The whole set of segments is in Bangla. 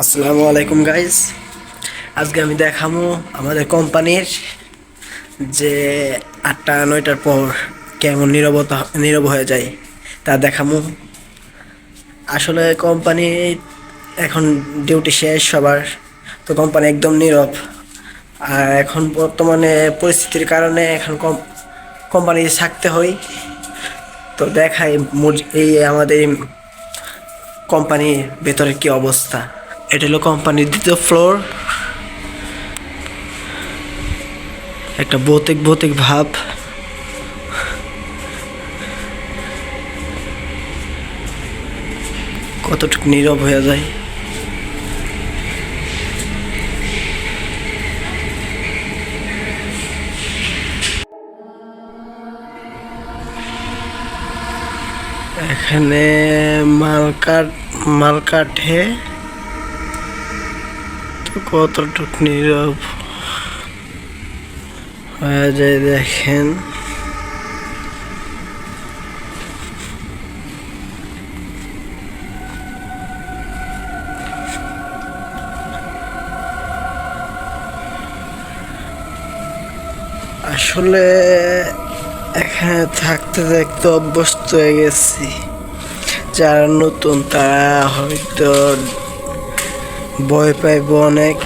আসসালামু আলাইকুম গাইস। আজকে আমি দেখামু আমাদের কোম্পানির যে 8টা 9টার পর কেমন নীরব হয়ে যায় তা দেখামু। আসলে কোম্পানি এখন ডিউটি শেষ সবার, তো কোম্পানি একদম নীরব। আর এখন বর্তমানে পরিস্থিতির কারণে এখন কোম্পানি থাকতে হয়। তো দেখাই এই আমাদের কোম্পানির ভেতরে কি অবস্থা। এটা হলো কোম্পানির 2য় ফ্লোর। একটা ভৌতিক ভৌতিক ভাব। কতটুকু নীরব হয়ে যায়। এখানে মাল কাটে, তো কতটুকু নীরব হয়ে যায় দেখেন। আসলে এখানে থাকতে থাকতে অভ্যস্ত হয়ে গেছি। যারা নতুন তারা হয়তো ভয় পাইব অনেক,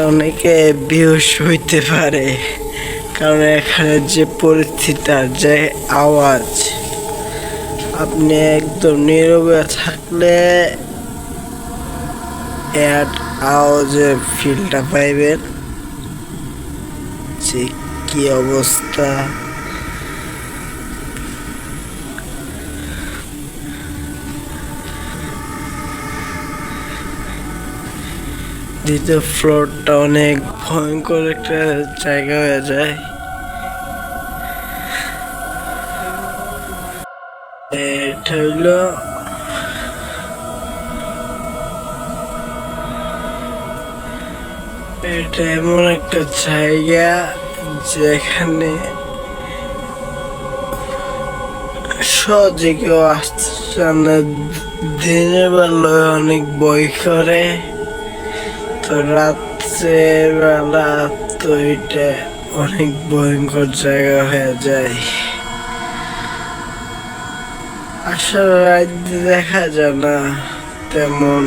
অনেকে বেহুশ হইতে পারে, কারণ এখানে যে পরিস্থিতি, যে আওয়াজ, আপনি একদম নীরবে থাকলে এর আওয়াজের ফিলটা পাইবেন যে কি অবস্থা। দ্বিতীয় ফ্লোরটা অনেক ভয়ঙ্কর একটা জায়গা হয়ে যায়। এটা হইলো এটা এমন একটা জায়গা যেখানে সহজে কেউ আসছে না। দিনের বেলায় অনেক ভয় করে, তো রাত্রের বেলা তো এটা অনেক ভয়ঙ্কর জায়গা হয়ে যায়। আসলে রাত দেখা যায় না তেমন।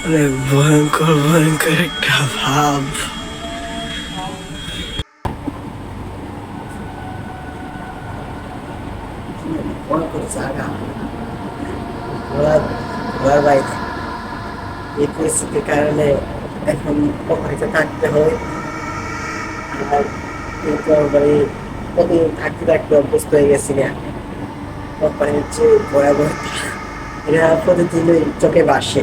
অনেক ভয়ঙ্কর ভয়ঙ্কর একটা ভাব। জায়গা ঘোরার বাইরে এই পরিস্থিতির কারণে এখন কোম্পানিতে থাকতে হয়। আর এই কোম্পানি প্রতিদিন থাকতে থাকতে অভ্যস্ত হয়ে গেছি না। কোম্পানির যে ভয়াবহতা এটা প্রতিদিনই চোখে ভাসে।